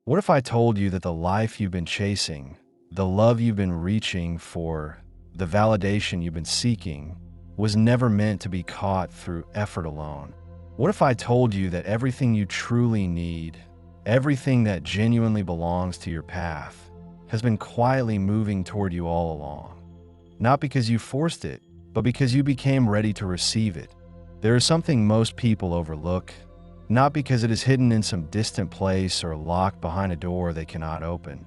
What if I told you that the life you've been chasing, the love you've been reaching for, the validation you've been seeking, was never meant to be caught through effort alone? What if I told you that everything you truly need, everything that genuinely belongs to your path, has been quietly moving toward you all along? Not because you forced it, but because you became ready to receive it. There is something most people overlook, not because it is hidden in some distant place or locked behind a door they cannot open,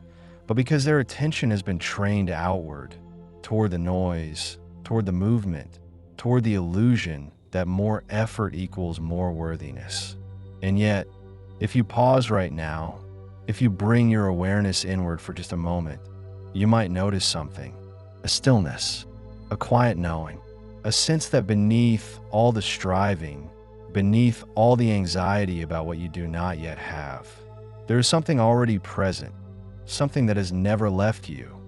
but because their attention has been trained outward, toward the noise, toward the movement, toward the illusion that more effort equals more worthiness. And yet, if you pause right now, if you bring your awareness inward for just a moment, you might notice something, a stillness, a quiet knowing, a sense that beneath all the striving, beneath all the anxiety about what you do not yet have, there is something already present, something that has never left you,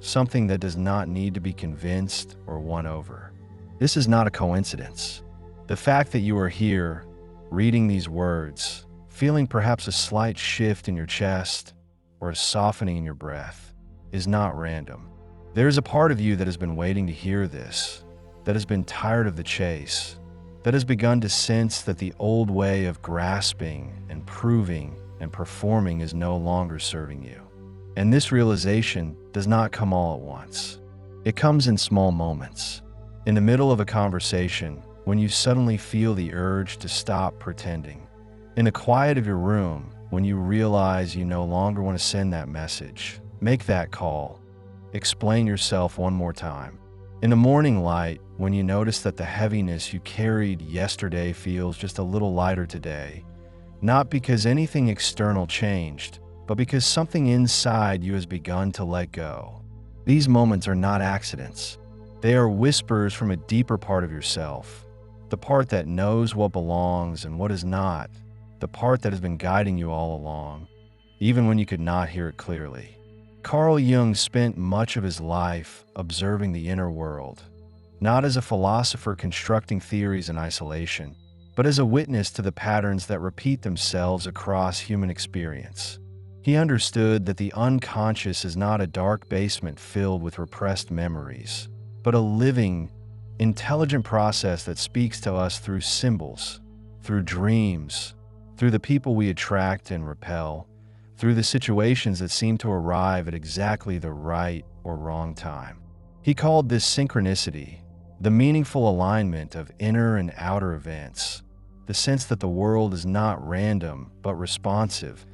something that does not need to be convinced or won over. This is not a coincidence. The fact that you are here, reading these words, feeling perhaps a slight shift in your chest or a softening in your breath, is not random. There is a part of you that has been waiting to hear this, that has been tired of the chase, that has begun to sense that the old way of grasping and proving and performing is no longer serving you. And this realization does not come all at once. It comes in small moments. In the middle of a conversation, when you suddenly feel the urge to stop pretending. In the quiet of your room, when you realize you no longer want to send that message, make that call, explain yourself one more time. In the morning light, when you notice that the heaviness you carried yesterday feels just a little lighter today, not because anything external changed, but because something inside you has begun to let go. These moments are not accidents. They are whispers from a deeper part of yourself, the part that knows what belongs and what is not, the part that has been guiding you all along, even when you could not hear it clearly. Carl Jung spent much of his life observing the inner world, not as a philosopher constructing theories in isolation, but as a witness to the patterns that repeat themselves across human experience. He understood that the unconscious is not a dark basement filled with repressed memories, but a living, intelligent process that speaks to us through symbols, through dreams, through the people we attract and repel, through the situations that seem to arrive at exactly the right or wrong time. He called this synchronicity, the meaningful alignment of inner and outer events, the sense that the world is not random but responsive,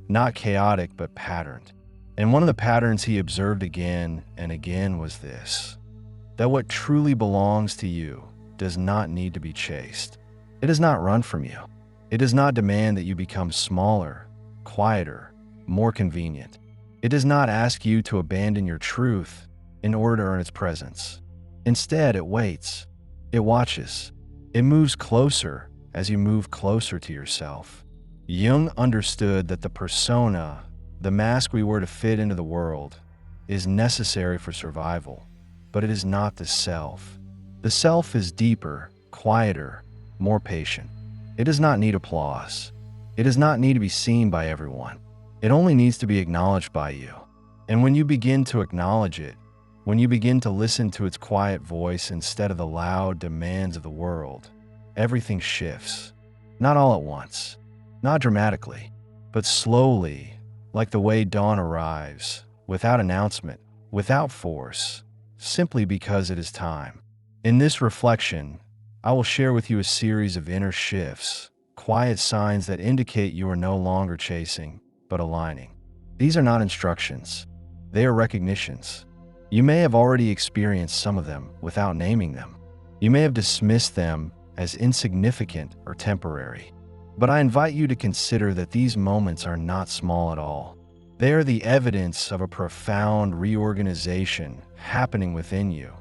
not chaotic but patterned. And one of the patterns he observed again and again was this, that what truly belongs to you does not need to be chased. It does not run from you. It does not demand that you become smaller, quieter, more convenient. It does not ask you to abandon your truth in order to earn its presence. Instead, it waits, it watches, it moves closer as you move closer to yourself. Jung understood that the persona, the mask we wear to fit into the world, is necessary for survival, but it is not the self. The self is deeper, quieter, more patient. It does not need applause. It does not need to be seen by everyone. It only needs to be acknowledged by you. And when you begin to acknowledge it, when you begin to listen to its quiet voice instead of the loud demands of the world, everything shifts. Not all at once, not dramatically, but slowly, like the way dawn arrives, without announcement, without force, simply because it is time. In this reflection, I will share with you a series of inner shifts, quiet signs that indicate you are no longer chasing, but aligning. These are not instructions. They are recognitions. You may have already experienced some of them without naming them. You may have dismissed them as insignificant or temporary. But I invite you to consider that these moments are not small at all. They are the evidence of a profound reorganization happening within you.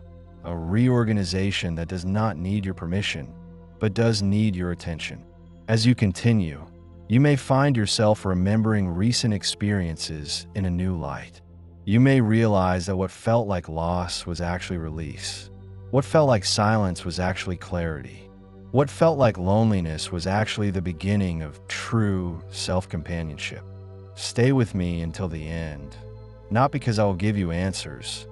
A reorganization that does not need your permission, but does need your attention. As you continue, you may find yourself remembering recent experiences in a new light. You may realize that what felt like loss was actually release. What felt like silence was actually clarity. What felt like loneliness was actually the beginning of true self-companionship. Stay with me until the end, not because I will give you answers,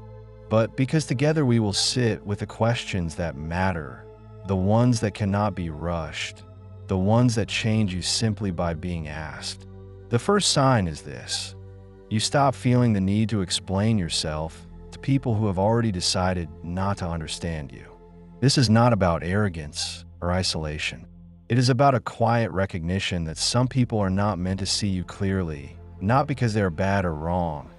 but because together we will sit with the questions that matter, the ones that cannot be rushed, the ones that change you simply by being asked. The first sign is this: you stop feeling the need to explain yourself to people who have already decided not to understand you. This is not about arrogance or isolation. It is about a quiet recognition that some people are not meant to see you clearly, not because they are bad or wrong,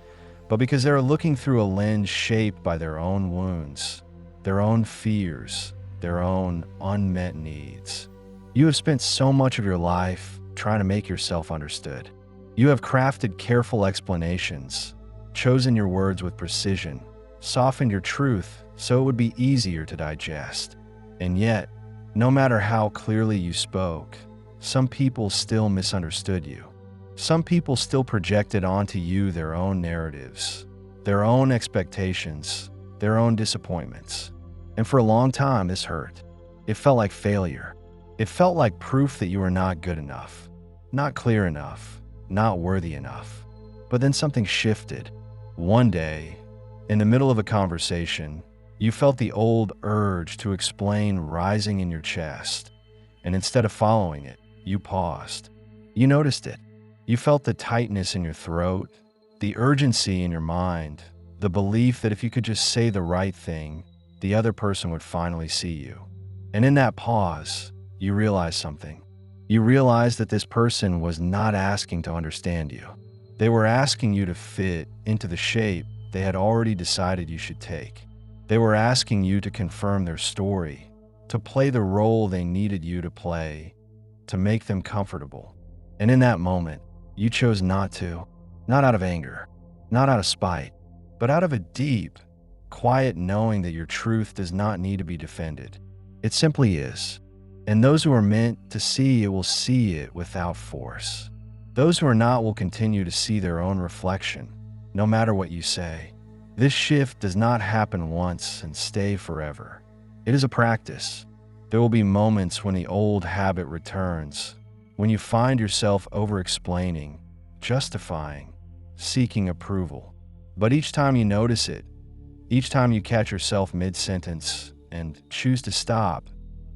but because they are looking through a lens shaped by their own wounds, their own fears, their own unmet needs. You have spent so much of your life trying to make yourself understood. You have crafted careful explanations, chosen your words with precision, softened your truth so it would be easier to digest. And yet, no matter how clearly you spoke, some people still misunderstood you. Some people still projected onto you their own narratives, their own expectations, their own disappointments. And for a long time, this hurt. It felt like failure. It felt like proof that you were not good enough, not clear enough, not worthy enough. But then something shifted. One day, in the middle of a conversation, you felt the old urge to explain rising in your chest, and instead of following it, you paused. You noticed it. You felt the tightness in your throat, the urgency in your mind, the belief that if you could just say the right thing, the other person would finally see you. And in that pause, you realized something. You realized that this person was not asking to understand you. They were asking you to fit into the shape they had already decided you should take. They were asking you to confirm their story, to play the role they needed you to play, to make them comfortable. And in that moment, you chose not to, not out of anger, not out of spite, but out of a deep, quiet knowing that your truth does not need to be defended. It simply is. And those who are meant to see it will see it without force. Those who are not will continue to see their own reflection, no matter what you say. This shift does not happen once and stay forever. It is a practice. There will be moments when the old habit returns, when you find yourself over-explaining, justifying, seeking approval. But each time you notice it, each time you catch yourself mid-sentence and choose to stop,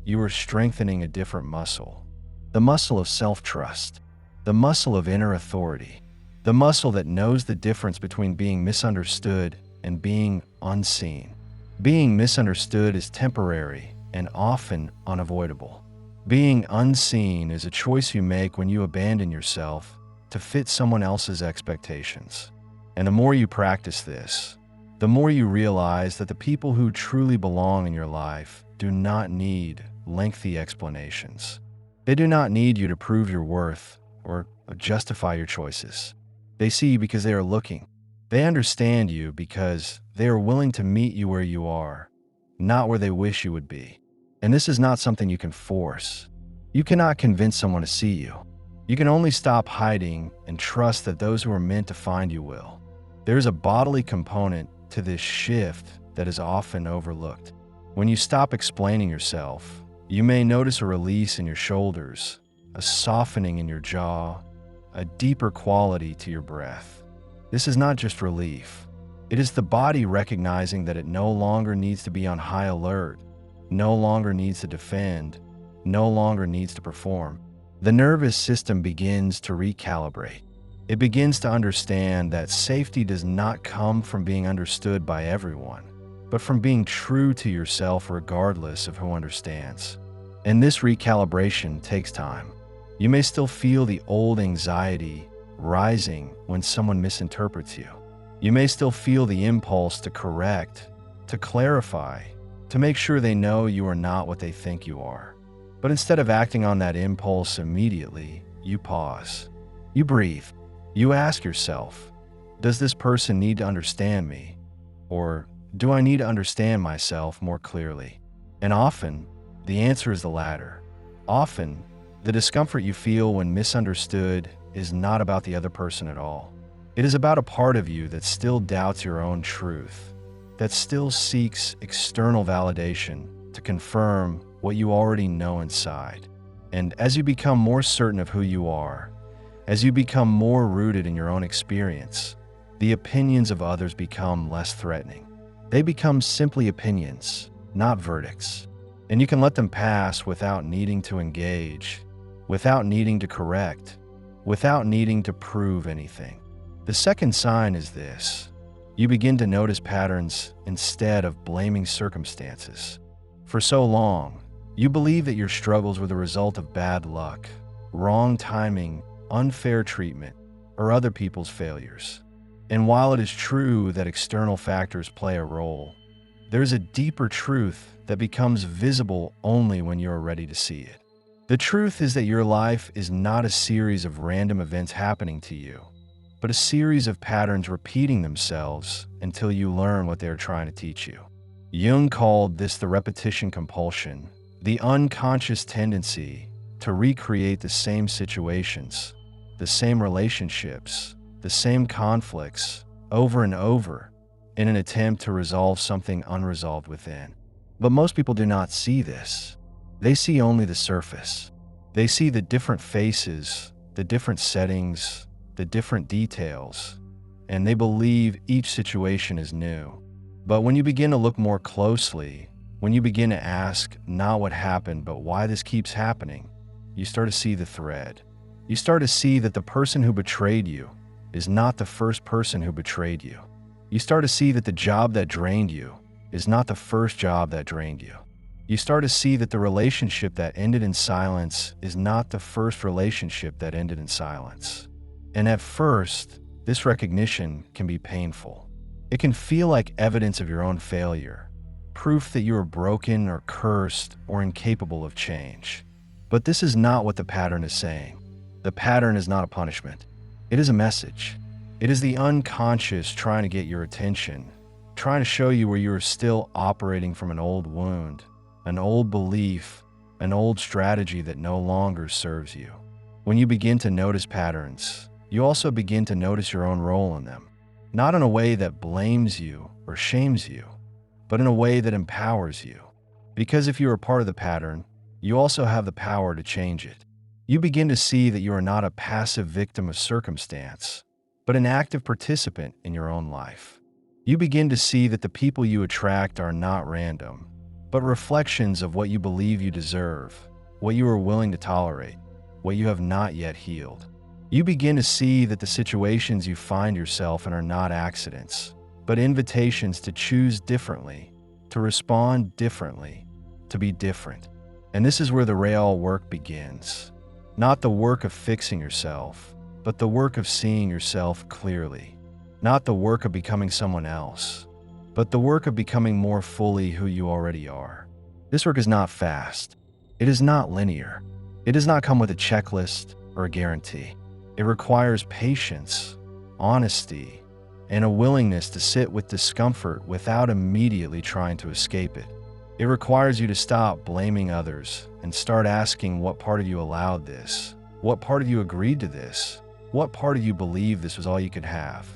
you are strengthening a different muscle. The muscle of self-trust, the muscle of inner authority, the muscle that knows the difference between being misunderstood and being unseen. Being misunderstood is temporary and often unavoidable. Being unseen is a choice you make when you abandon yourself to fit someone else's expectations. And the more you practice this, the more you realize that the people who truly belong in your life do not need lengthy explanations. They do not need you to prove your worth or justify your choices. They see you because they are looking. They understand you because they are willing to meet you where you are, not where they wish you would be. And this is not something you can force. You cannot convince someone to see you. You can only stop hiding and trust that those who are meant to find you will. There is a bodily component to this shift that is often overlooked. When you stop explaining yourself, you may notice a release in your shoulders, a softening in your jaw, a deeper quality to your breath. This is not just relief. It is the body recognizing that it no longer needs to be on high alert, no longer needs to defend, no longer needs to perform. The nervous system begins to recalibrate. It begins to understand that safety does not come from being understood by everyone, but from being true to yourself regardless of who understands. And this recalibration takes time. You may still feel the old anxiety rising when someone misinterprets you. You may still feel the impulse to correct, to clarify, to make sure they know you are not what they think you are. But instead of acting on that impulse immediately, you pause. You breathe. You ask yourself, does this person need to understand me? Or do I need to understand myself more clearly? And often, the answer is the latter. Often, the discomfort you feel when misunderstood is not about the other person at all. It is about a part of you that still doubts your own truth, that still seeks external validation to confirm what you already know inside. And as you become more certain of who you are, As you become more rooted in your own experience, the opinions of others become less threatening. They become simply opinions, not verdicts. And you can let them pass without needing to engage, without needing to correct, without needing to prove anything. The second sign is this: you begin to notice patterns instead of blaming circumstances. For so long, you believe that your struggles were the result of bad luck, wrong timing, unfair treatment, or other people's failures. And while it is true that external factors play a role, there is a deeper truth that becomes visible only when you are ready to see it. The truth is that your life is not a series of random events happening to you, but a series of patterns repeating themselves until you learn what they are trying to teach you. Jung called this the repetition compulsion, the unconscious tendency to recreate the same situations, the same relationships, the same conflicts over and over in an attempt to resolve something unresolved within. But most people do not see this. They see only the surface. They see the different faces, the different settings, the different details, and they believe each situation is new. But when you begin to look more closely, when you begin to ask not what happened, but why this keeps happening, you start to see the thread. You start to see that the person who betrayed you is not the first person who betrayed you. You start to see that the job that drained you is not the first job that drained you. You start to see that the relationship that ended in silence is not the first relationship that ended in silence. And at first, this recognition can be painful. It can feel like evidence of your own failure, proof that you are broken or cursed or incapable of change. But this is not what the pattern is saying. The pattern is not a punishment. It is a message. It is the unconscious trying to get your attention, trying to show you where you are still operating from an old wound, an old belief, an old strategy that no longer serves you. When you begin to notice patterns, you also begin to notice your own role in them, not in a way that blames you or shames you, but in a way that empowers you. Because if you are part of the pattern, you also have the power to change it. You begin to see that you are not a passive victim of circumstance, but an active participant in your own life. You begin to see that the people you attract are not random, but reflections of what you believe you deserve, what you are willing to tolerate, what you have not yet healed. You begin to see that the situations you find yourself in are not accidents, but invitations to choose differently, to respond differently, to be different. And this is where the real work begins. Not the work of fixing yourself, but the work of seeing yourself clearly. Not the work of becoming someone else, but the work of becoming more fully who you already are. This work is not fast. It is not linear. It does not come with a checklist or a guarantee. It requires patience, honesty, and a willingness to sit with discomfort without immediately trying to escape it. It requires you to stop blaming others and start asking what part of you allowed this, what part of you agreed to this, what part of you believed this was all you could have.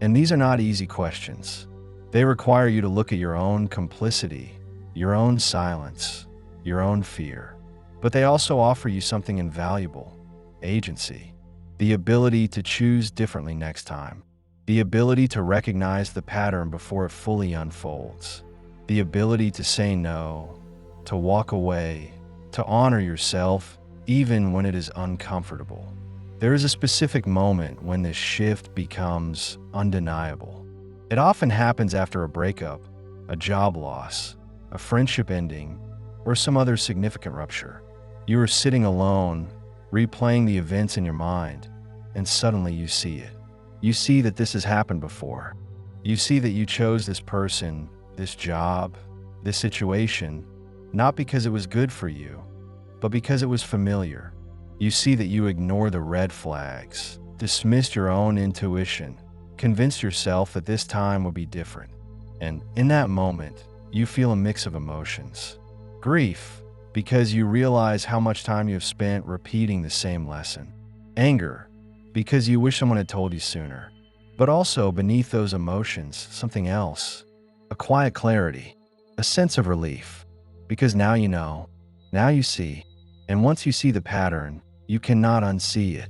And these are not easy questions. They require you to look at your own complicity, your own silence, your own fear. But they also offer you something invaluable: agency, the ability to choose differently next time, the ability to recognize the pattern before it fully unfolds, the ability to say no, to walk away, to honor yourself even when it is uncomfortable. There is a specific moment when this shift becomes undeniable. It often happens after a breakup, a job loss, a friendship ending, or some other significant rupture. You are sitting alone, replaying the events in your mind, and suddenly you see it. You see that this has happened before. You see that you chose this person, this job, this situation, not because it was good for you, but because it was familiar. You see that you ignore the red flags, dismissed your own intuition, convinced yourself that this time would be different. And in that moment, you feel a mix of emotions. Grief, because you realize how much time you have spent repeating the same lesson. Anger, because you wish someone had told you sooner. But also beneath those emotions, something else. A quiet clarity, a sense of relief. Because now you know, now you see. And once you see the pattern, you cannot unsee it.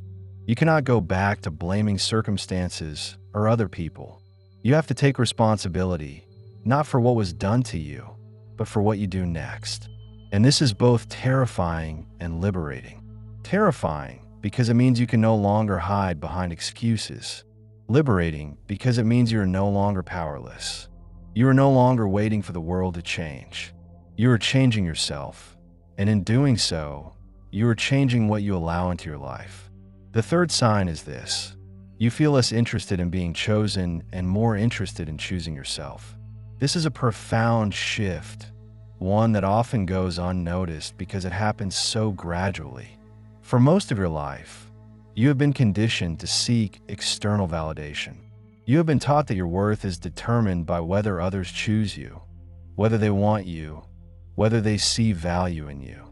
You cannot go back to blaming circumstances or other people. You have to take responsibility, not for what was done to you, but for what you do next. And this is both terrifying and liberating. Terrifying because it means you can no longer hide behind excuses. Liberating because it means you are no longer powerless. You are no longer waiting for the world to change. You are changing yourself, and in doing so, you are changing what you allow into your life. The third sign is this: you feel less interested in being chosen and more interested in choosing yourself. This is a profound shift, one that often goes unnoticed because it happens so gradually. For most of your life, you have been conditioned to seek external validation. You have been taught that your worth is determined by whether others choose you, whether they want you, whether they see value in you.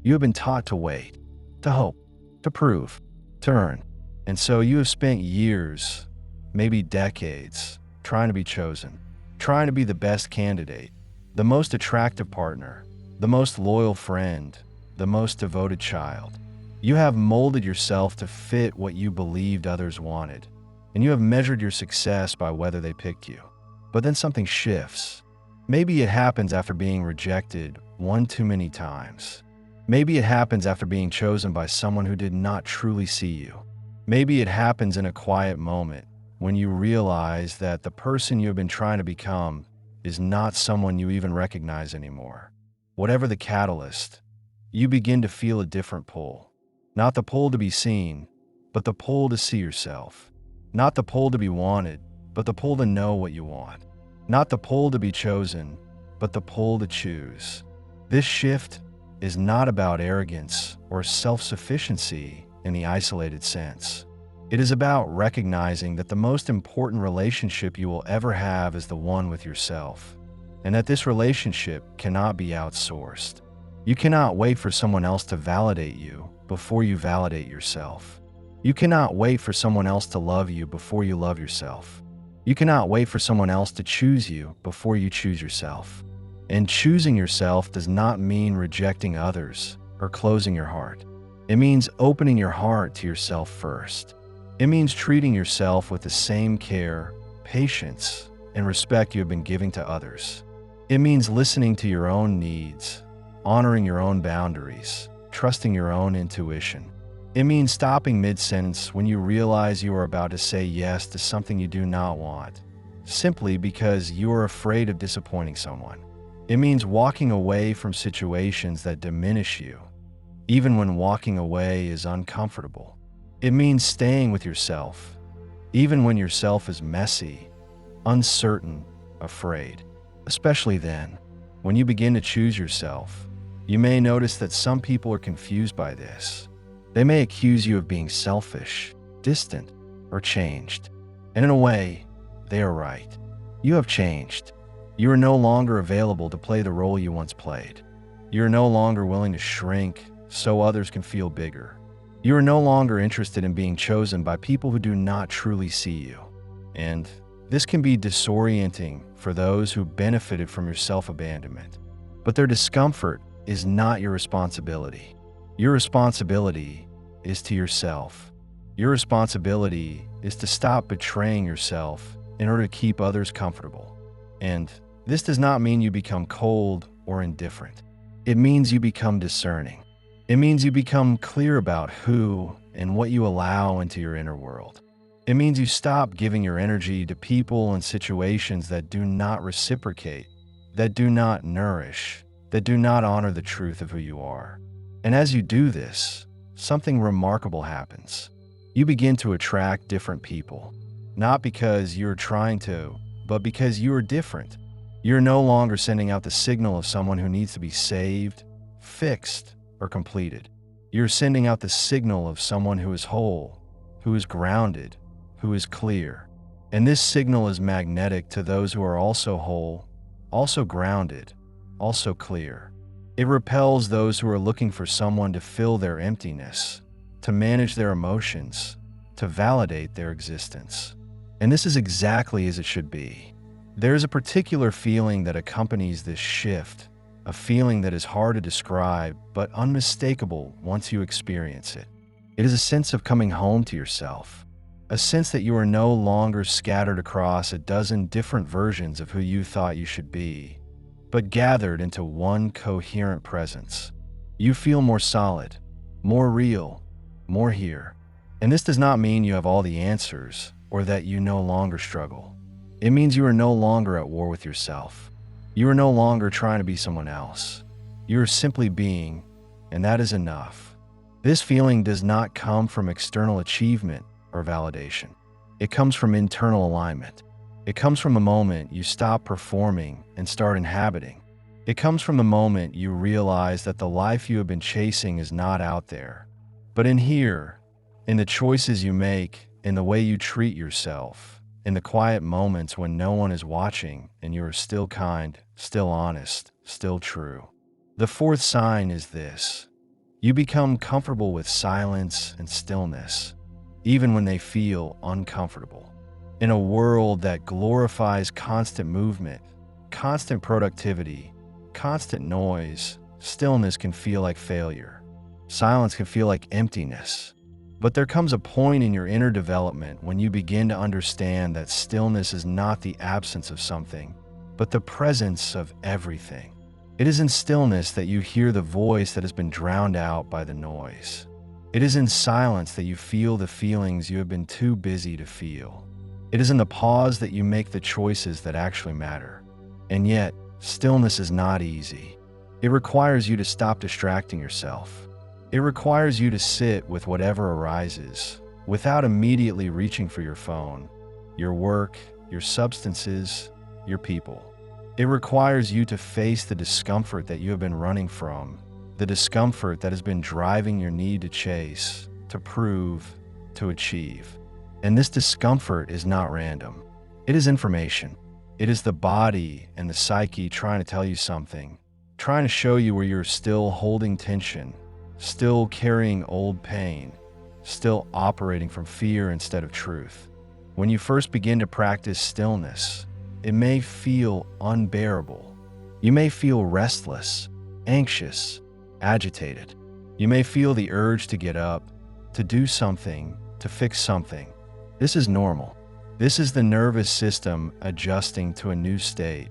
You have been taught to wait, to hope, to prove, to earn. And so you have spent years, maybe decades, trying to be chosen, trying to be the best candidate, the most attractive partner, the most loyal friend, the most devoted child. You have molded yourself to fit what you believed others wanted, and you have measured your success by whether they picked you. But then something shifts. Maybe it happens after being rejected one too many times. Maybe it happens after being chosen by someone who did not truly see you. Maybe it happens in a quiet moment when you realize that the person you have been trying to become is not someone you even recognize anymore. Whatever the catalyst, you begin to feel a different pull. Not the pull to be seen, but the pull to see yourself. Not the pull to be wanted, but the pull to know what you want. Not the pull to be chosen, but the pull to choose. This shift is not about arrogance or self-sufficiency in the isolated sense. It is about recognizing that the most important relationship you will ever have is the one with yourself, and that this relationship cannot be outsourced. You cannot wait for someone else to validate you before you validate yourself. You cannot wait for someone else to love you before you love yourself. You cannot wait for someone else to choose you before you choose yourself. And choosing yourself does not mean rejecting others or closing your heart. It means opening your heart to yourself first. It means treating yourself with the same care, patience, and respect you have been giving to others. It means listening to your own needs, honoring your own boundaries, trusting your own intuition. It means stopping mid-sentence when you realize you are about to say yes to something you do not want, simply because you are afraid of disappointing someone. It means walking away from situations that diminish you, even when walking away is uncomfortable. It means staying with yourself, even when yourself is messy, uncertain, afraid. Especially then, when you begin to choose yourself, you may notice that some people are confused by this. They may accuse you of being selfish, distant, or changed. And in a way, they are right. You have changed. You are no longer available to play the role you once played. You are no longer willing to shrink so others can feel bigger. You are no longer interested in being chosen by people who do not truly see you. And this can be disorienting for those who benefited from your self-abandonment. But their discomfort is not your responsibility. Your responsibility is to yourself. Your responsibility is to stop betraying yourself in order to keep others comfortable. And this does not mean you become cold or indifferent. It means you become discerning. It means you become clear about who and what you allow into your inner world. It means you stop giving your energy to people and situations that do not reciprocate, that do not nourish, that do not honor the truth of who you are. And as you do this, something remarkable happens. You begin to attract different people, not because you're trying to, but because you are different. You're no longer sending out the signal of someone who needs to be saved, fixed, or completed. You're sending out the signal of someone who is whole, who is grounded, who is clear. And this signal is magnetic to those who are also whole, also grounded, also clear. It repels those who are looking for someone to fill their emptiness, to manage their emotions, to validate their existence. And this is exactly as it should be. There is a particular feeling that accompanies this shift, a feeling that is hard to describe but unmistakable once you experience it. It is a sense of coming home to yourself, a sense that you are no longer scattered across a dozen different versions of who you thought you should be, but gathered into one coherent presence. You feel more solid, more real, more here. And this does not mean you have all the answers or that you no longer struggle. It means you are no longer at war with yourself. You are no longer trying to be someone else. You are simply being, and that is enough. This feeling does not come from external achievement or validation. It comes from internal alignment. It comes from the moment you stop performing and start inhabiting. It comes from the moment you realize that the life you have been chasing is not out there, but in here, in the choices you make, in the way you treat yourself, in the quiet moments when no one is watching and you are still kind, still honest, still true. The fourth sign is this: you become comfortable with silence and stillness, even when they feel uncomfortable. In a world that glorifies constant movement, constant productivity, constant noise, stillness can feel like failure. Silence can feel like emptiness. But there comes a point in your inner development when you begin to understand that stillness is not the absence of something, but the presence of everything. It is in stillness that you hear the voice that has been drowned out by the noise. It is in silence that you feel the feelings you have been too busy to feel. It is in the pause that you make the choices that actually matter. And yet, stillness is not easy. It requires you to stop distracting yourself. It requires you to sit with whatever arises, without immediately reaching for your phone, your work, your substances, your people. It requires you to face the discomfort that you have been running from, the discomfort that has been driving your need to chase, to prove, to achieve. And this discomfort is not random. It is information. It is the body and the psyche trying to tell you something, trying to show you where you're still holding tension, still carrying old pain, still operating from fear instead of truth. When you first begin to practice stillness, it may feel unbearable. You may feel restless, anxious, agitated. You may feel the urge to get up, to do something, to fix something. This is normal. This is the nervous system adjusting to a new state,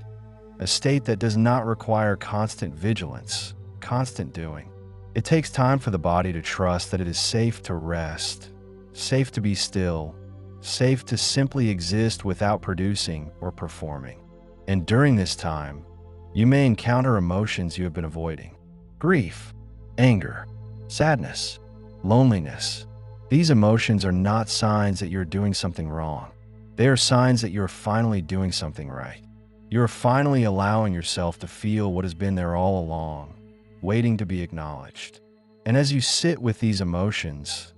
a state that does not require constant vigilance, constant doing. It takes time for the body to trust that it is safe to rest, safe to be still, safe to simply exist without producing or performing. And during this time, you may encounter emotions you have been avoiding: grief, anger, sadness, loneliness. These emotions are not signs that you're doing something wrong. They are signs that you're finally doing something right. You're finally allowing yourself to feel what has been there all along, waiting to be acknowledged. And as you sit with these emotions,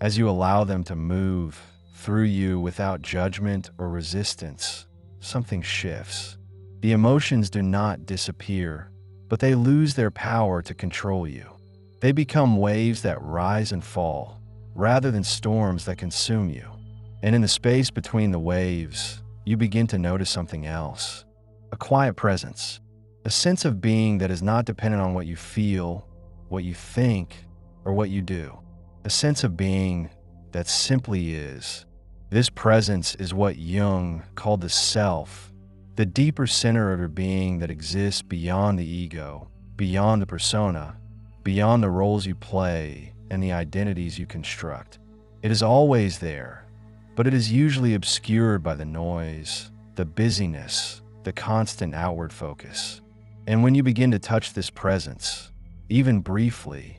as you allow them to move through you without judgment or resistance, something shifts. The emotions do not disappear, but they lose their power to control you. They become waves that rise and fall, rather than storms that consume you. And in the space between the waves, you begin to notice something else: a quiet presence, a sense of being that is not dependent on what you feel, what you think, or what you do. A sense of being that simply is. This presence is what Jung called the self, the deeper center of your being that exists beyond the ego, beyond the persona, beyond the roles you play and the identities you construct. It is always there, but it is usually obscured by the noise, the busyness, the constant outward focus. And when you begin to touch this presence, even briefly,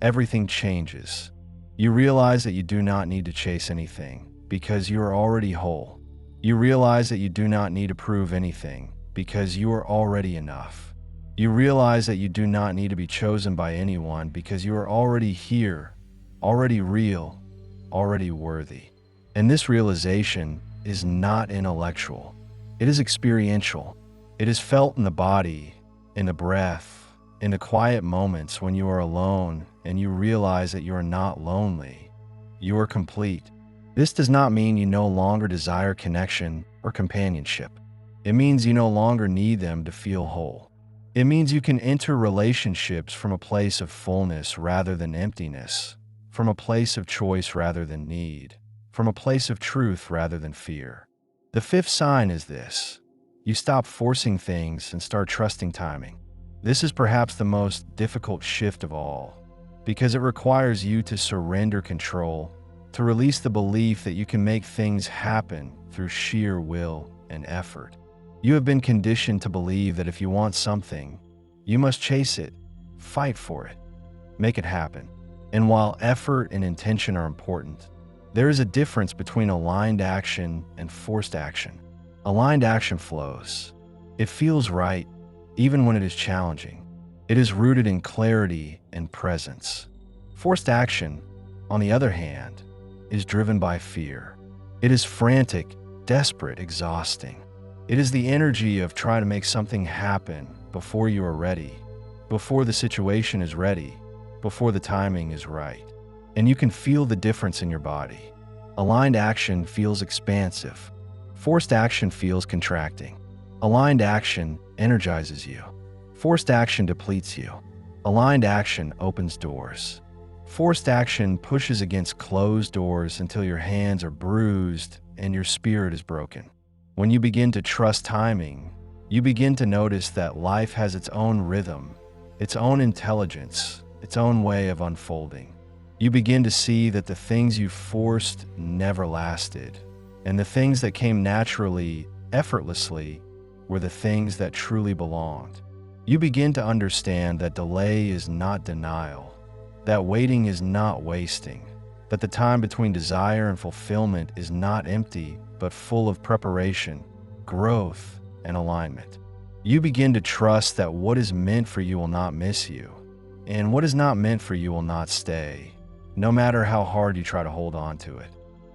everything changes. You realize that you do not need to chase anything because you are already whole. You realize that you do not need to prove anything because you are already enough. You realize that you do not need to be chosen by anyone because you are already here, already real, already worthy. And this realization is not intellectual. It is experiential. It is felt in the body, in the breath, in the quiet moments when you are alone and you realize that you are not lonely. You are complete. This does not mean you no longer desire connection or companionship. It means you no longer need them to feel whole. It means you can enter relationships from a place of fullness rather than emptiness, from a place of choice rather than need, from a place of truth rather than fear. The fifth sign is this: you stop forcing things and start trusting timing. This is perhaps the most difficult shift of all, because it requires you to surrender control, to release the belief that you can make things happen through sheer will and effort. You have been conditioned to believe that if you want something, you must chase it, fight for it, make it happen. And while effort and intention are important, there is a difference between aligned action and forced action. Aligned action flows. It feels right, even when it is challenging. It is rooted in clarity and presence. Forced action, on the other hand, is driven by fear. It is frantic, desperate, exhausting. It is the energy of trying to make something happen before you are ready, before the situation is ready, before the timing is right. And you can feel the difference in your body. Aligned action feels expansive. Forced action feels contracting. Aligned action energizes you. Forced action depletes you. Aligned action opens doors. Forced action pushes against closed doors until your hands are bruised and your spirit is broken. When you begin to trust timing, you begin to notice that life has its own rhythm, its own intelligence, its own way of unfolding. You begin to see that the things you forced never lasted, and the things that came naturally, effortlessly, were the things that truly belonged. You begin to understand that delay is not denial, that waiting is not wasting, that the time between desire and fulfillment is not empty, but full of preparation, growth, and alignment. You begin to trust that what is meant for you will not miss you, and what is not meant for you will not stay, no matter how hard you try to hold on to it.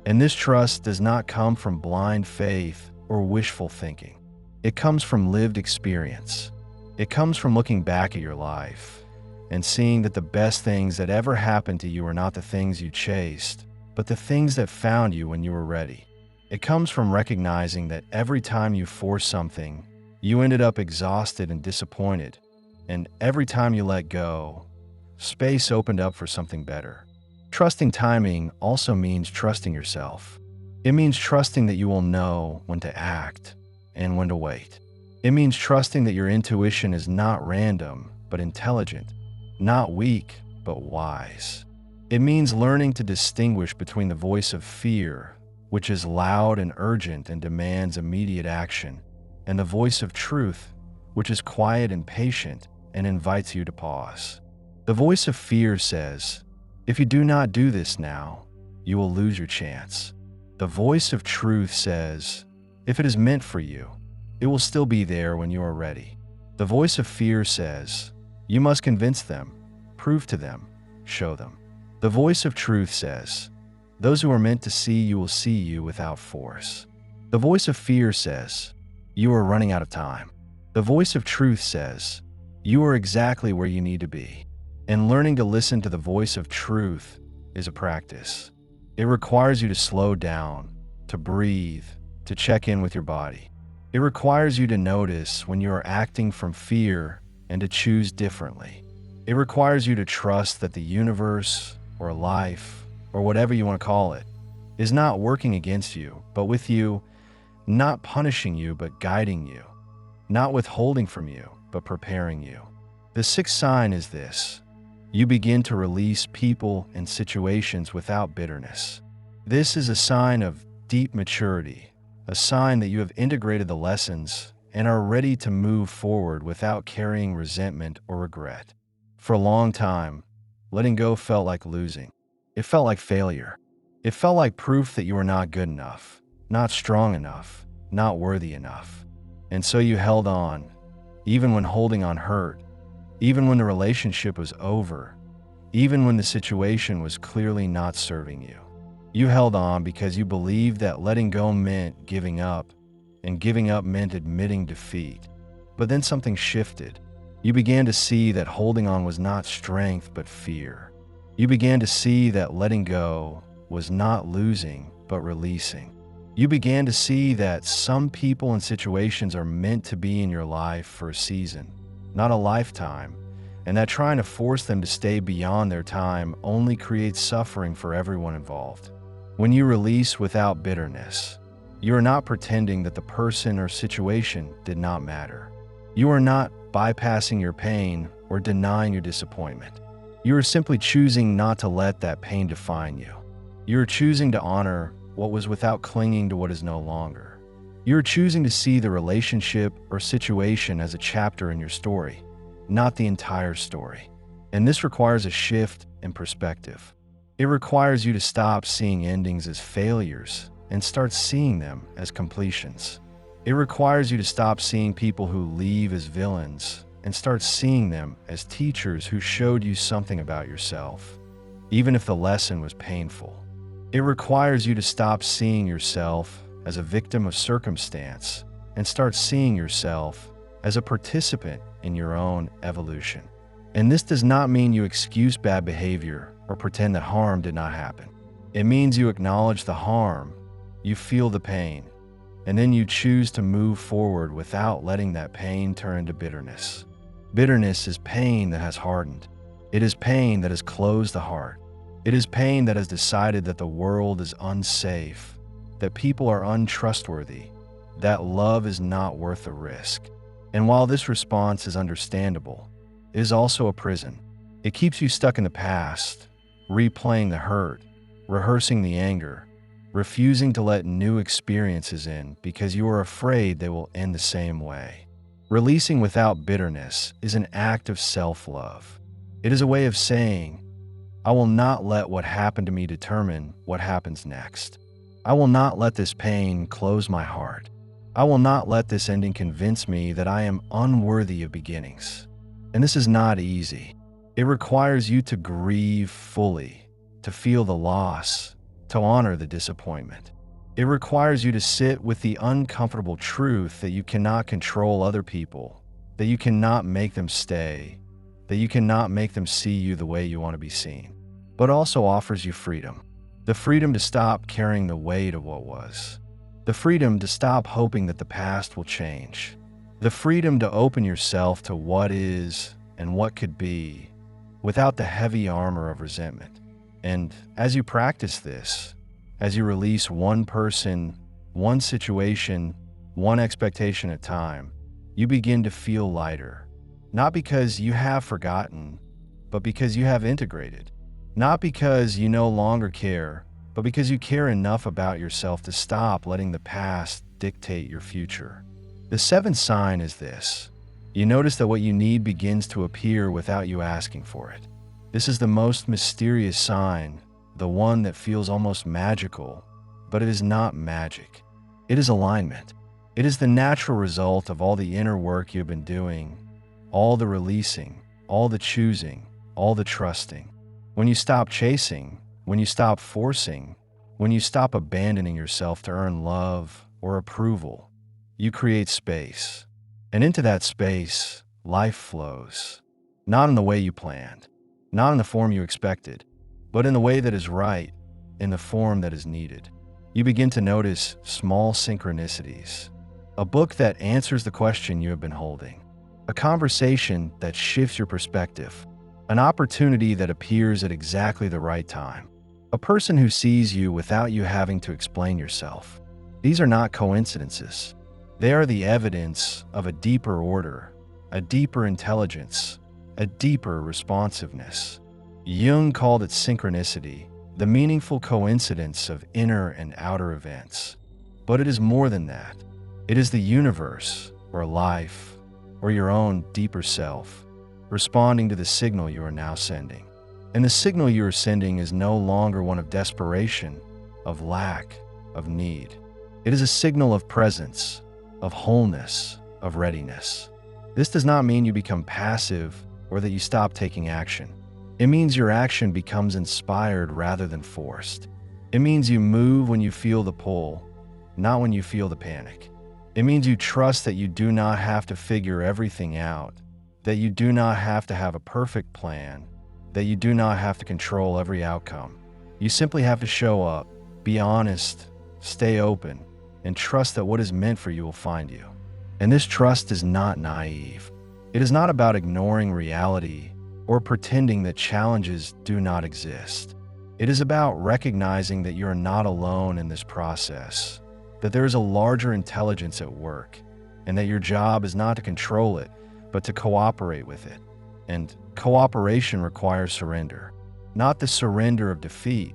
And this trust does not come from blind faith or wishful thinking. It comes from lived experience. It comes from looking back at your life and seeing that the best things that ever happened to you are not the things you chased, but the things that found you when you were ready. It comes from recognizing that every time you forced something, you ended up exhausted and disappointed, and every time you let go, space opened up for something better. Trusting timing also means trusting yourself. It means trusting that you will know when to act and when to wait. It means trusting that your intuition is not random, but intelligent, not weak, but wise. It means learning to distinguish between the voice of fear, which is loud and urgent and demands immediate action, and the voice of truth, which is quiet and patient and invites you to pause. The voice of fear says, "If you do not do this now, you will lose your chance." The voice of truth says, "If it is meant for you, it will still be there when you are ready." The voice of fear says, "You must convince them, prove to them, show them." The voice of truth says, "Those who are meant to see you will see you without force." The voice of fear says, "You are running out of time." The voice of truth says, "You are exactly where you need to be." And learning to listen to the voice of truth is a practice. It requires you to slow down, to breathe, to check in with your body. It requires you to notice when you are acting from fear and to choose differently. It requires you to trust that the universe, or life, or whatever you want to call it, is not working against you, but with you, not punishing you, but guiding you, not withholding from you, but preparing you. The sixth sign is this: you begin to release people and situations without bitterness. This is a sign of deep maturity, a sign that you have integrated the lessons and are ready to move forward without carrying resentment or regret. For a long time, letting go felt like losing. It felt like failure. It felt like proof that you were not good enough, not strong enough, not worthy enough. And so you held on, even when holding on hurt, even when the relationship was over, even when the situation was clearly not serving you. You held on because you believed that letting go meant giving up, and giving up meant admitting defeat. But then something shifted. You began to see that holding on was not strength but fear. You began to see that letting go was not losing but releasing. You began to see that some people and situations are meant to be in your life for a season, not a lifetime, and that trying to force them to stay beyond their time only creates suffering for everyone involved. When you release without bitterness, you are not pretending that the person or situation did not matter. You are not bypassing your pain or denying your disappointment. You are simply choosing not to let that pain define you. You are choosing to honor what was without clinging to what is no longer. You are choosing to see the relationship or situation as a chapter in your story, not the entire story. And this requires a shift in perspective. It requires you to stop seeing endings as failures and start seeing them as completions. It requires you to stop seeing people who leave as villains and start seeing them as teachers who showed you something about yourself, even if the lesson was painful. It requires you to stop seeing yourself as a victim of circumstance and start seeing yourself as a participant in your own evolution. And this does not mean you excuse bad behavior or pretend that harm did not happen. It means you acknowledge the harm, you feel the pain, and then you choose to move forward without letting that pain turn into bitterness. Bitterness is pain that has hardened. It is pain that has closed the heart. It is pain that has decided that the world is unsafe, that people are untrustworthy, that love is not worth the risk. And while this response is understandable, it is also a prison. It keeps you stuck in the past, replaying the hurt, rehearsing the anger, refusing to let new experiences in because you are afraid they will end the same way. Releasing without bitterness is an act of self-love. It is a way of saying, I will not let what happened to me determine what happens next. I will not let this pain close my heart. I will not let this ending convince me that I am unworthy of beginnings. And this is not easy. It requires you to grieve fully, to feel the loss, to honor the disappointment. It requires you to sit with the uncomfortable truth that you cannot control other people, that you cannot make them stay, that you cannot make them see you the way you want to be seen, but also offers you freedom. The freedom to stop carrying the weight of what was. The freedom to stop hoping that the past will change. The freedom to open yourself to what is and what could be without the heavy armor of resentment. And as you practice this, as you release one person, one situation, one expectation at a time, you begin to feel lighter. Not because you have forgotten, but because you have integrated. Not because you no longer care, but because you care enough about yourself to stop letting the past dictate your future. The seventh sign is this. You notice that what you need begins to appear without you asking for it. This is the most mysterious sign, the one that feels almost magical, but it is not magic. It is alignment. It is the natural result of all the inner work you've been doing, all the releasing, all the choosing, all the trusting. When you stop chasing, when you stop forcing, when you stop abandoning yourself to earn love or approval, you create space. And into that space, life flows. Not in the way you planned, not in the form you expected, but in the way that is right, in the form that is needed. You begin to notice small synchronicities. A book that answers the question you have been holding. A conversation that shifts your perspective. An opportunity that appears at exactly the right time. A person who sees you without you having to explain yourself. These are not coincidences. They are the evidence of a deeper order, a deeper intelligence, a deeper responsiveness. Jung called it synchronicity, the meaningful coincidence of inner and outer events. But it is more than that. It is the universe, or life, or your own deeper self, responding to the signal you are now sending. And the signal you are sending is no longer one of desperation, of lack, of need. It is a signal of presence, of wholeness, of readiness. This does not mean you become passive or that you stop taking action. It means your action becomes inspired rather than forced. It means you move when you feel the pull, not when you feel the panic. It means you trust that you do not have to figure everything out, that you do not have to have a perfect plan, that you do not have to control every outcome. You simply have to show up, be honest, stay open, and trust that what is meant for you will find you. And this trust is not naive. It is not about ignoring reality or pretending that challenges do not exist. It is about recognizing that you are not alone in this process, that there is a larger intelligence at work, and that your job is not to control it, but to cooperate with it. And cooperation requires surrender. Not the surrender of defeat,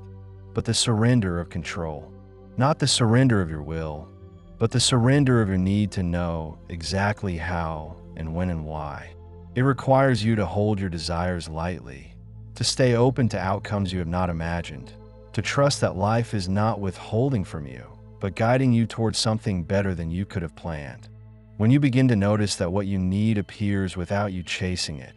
but the surrender of control. Not the surrender of your will, but the surrender of your need to know exactly how and when and why. It requires you to hold your desires lightly, to stay open to outcomes you have not imagined, to trust that life is not withholding from you, but guiding you towards something better than you could have planned. When you begin to notice that what you need appears without you chasing it,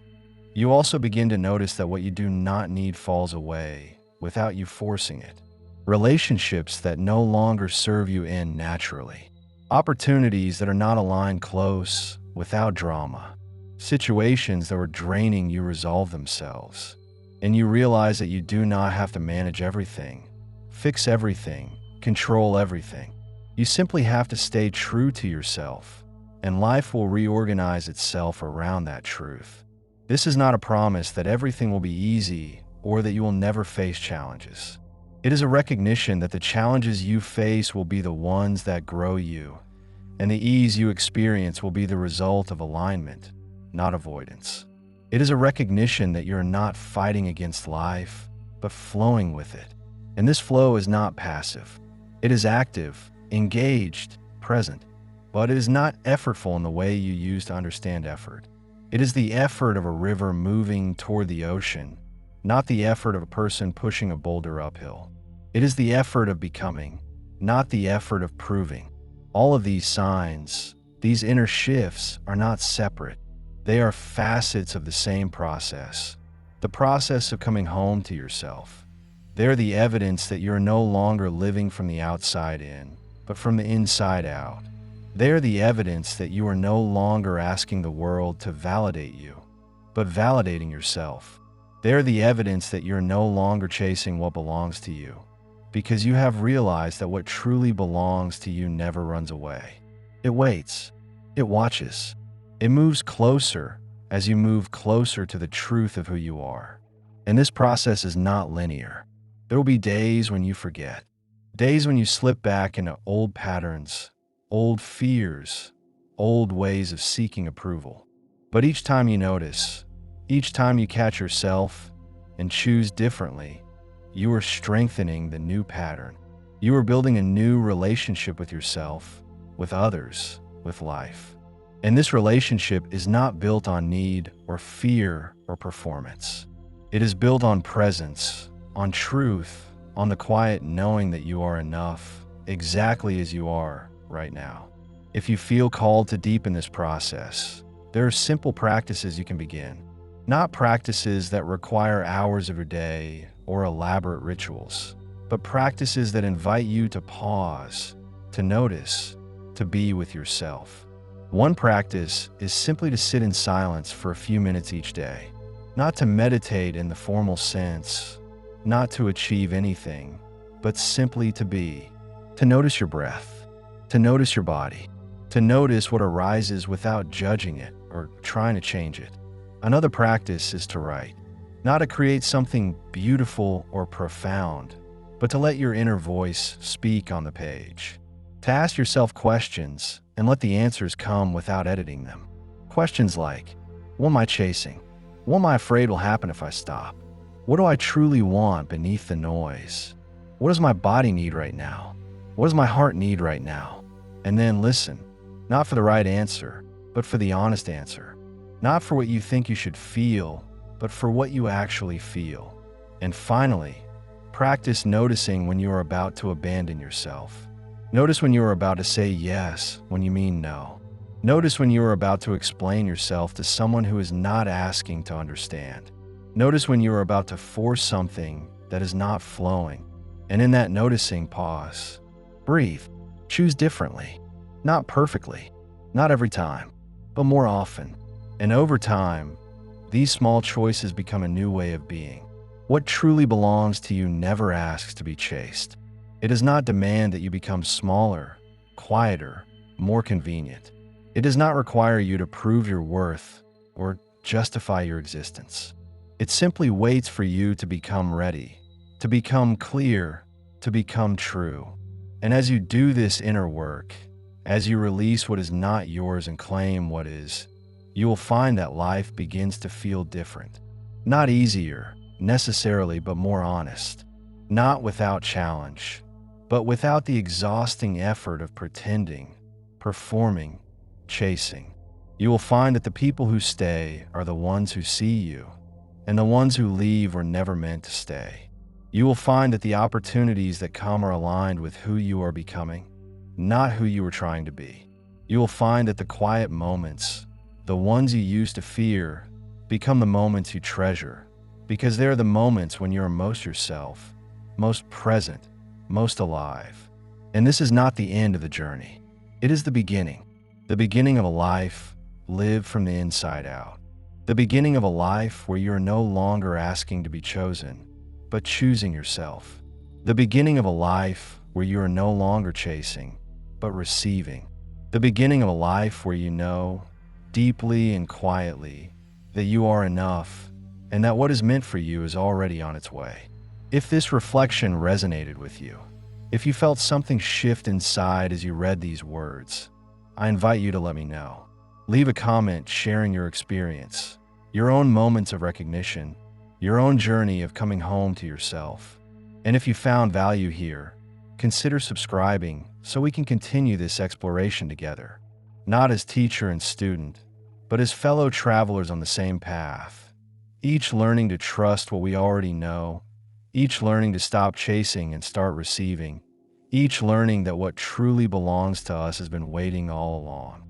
you also begin to notice that what you do not need falls away without you forcing it. Relationships that no longer serve you end naturally. Opportunities that are not aligned close without drama. Situations that were draining you resolve themselves. And you realize that you do not have to manage everything, fix everything, control everything. You simply have to stay true to yourself, and life will reorganize itself around that truth. This is not a promise that everything will be easy or that you will never face challenges. It is a recognition that the challenges you face will be the ones that grow you, and the ease you experience will be the result of alignment, not avoidance. It is a recognition that you're not fighting against life, but flowing with it. And this flow is not passive. It is active, engaged, present, but it is not effortful in the way you use to understand effort. It is the effort of a river moving toward the ocean, not the effort of a person pushing a boulder uphill. It is the effort of becoming, not the effort of proving. All of these signs, these inner shifts, are not separate. They are facets of the same process, the process of coming home to yourself. They are the evidence that you are no longer living from the outside in, but from the inside out. They are the evidence that you are no longer asking the world to validate you, but validating yourself. They are the evidence that you're no longer chasing what belongs to you, because you have realized that what truly belongs to you never runs away. It waits. It watches. It moves closer as you move closer to the truth of who you are. And this process is not linear. There will be days when you forget, days when you slip back into old patterns, old fears, old ways of seeking approval. But each time you notice, each time you catch yourself and choose differently, you are strengthening the new pattern. You are building a new relationship with yourself, with others, with life. And this relationship is not built on need or fear or performance. It is built on presence, on truth, on the quiet knowing that you are enough, exactly as you are right now. If you feel called to deepen this process, there are simple practices you can begin. Not practices that require hours of your day or elaborate rituals, but practices that invite you to pause, to notice, to be with yourself. One practice is simply to sit in silence for a few minutes each day, not to meditate in the formal sense, not to achieve anything, but simply to be, to notice your breath, to notice your body, to notice what arises without judging it or trying to change it. Another practice is to write, not to create something beautiful or profound, but to let your inner voice speak on the page. To ask yourself questions and let the answers come without editing them. Questions like, what am I chasing? What am I afraid will happen if I stop? What do I truly want beneath the noise? What does my body need right now? What does my heart need right now? And then listen, not for the right answer, but for the honest answer. Not for what you think you should feel, but for what you actually feel. And finally, practice noticing when you are about to abandon yourself. Notice when you are about to say yes when you mean no. Notice when you are about to explain yourself to someone who is not asking to understand. Notice when you are about to force something that is not flowing. And in that noticing, pause. Breathe. Choose differently. Not perfectly. Not every time, but more often. And over time, these small choices become a new way of being. What truly belongs to you never asks to be chased. It does not demand that you become smaller, quieter, more convenient. It does not require you to prove your worth or justify your existence. It simply waits for you to become ready, to become clear, to become true. And as you do this inner work, as you release what is not yours and claim what is, you will find that life begins to feel different. Not easier, necessarily, but more honest. Not without challenge, but without the exhausting effort of pretending, performing, chasing. You will find that the people who stay are the ones who see you, and the ones who leave were never meant to stay. You will find that the opportunities that come are aligned with who you are becoming, not who you were trying to be. You will find that the quiet moments, the ones you used to fear, become the moments you treasure, because they are the moments when you are most yourself, most present, most alive. And this is not the end of the journey. It is the beginning of a life lived from the inside out. The beginning of a life where you are no longer asking to be chosen, but choosing yourself. The beginning of a life where you are no longer chasing, but receiving. The beginning of a life where you know, deeply and quietly, that you are enough and that what is meant for you is already on its way. If this reflection resonated with you, if you felt something shift inside as you read these words, I invite you to let me know. Leave a comment sharing your experience, your own moments of recognition, your own journey of coming home to yourself. And if you found value here, consider subscribing so we can continue this exploration together, not as teacher and student, but as fellow travelers on the same path, each learning to trust what we already know, each learning to stop chasing and start receiving, each learning that what truly belongs to us has been waiting all along.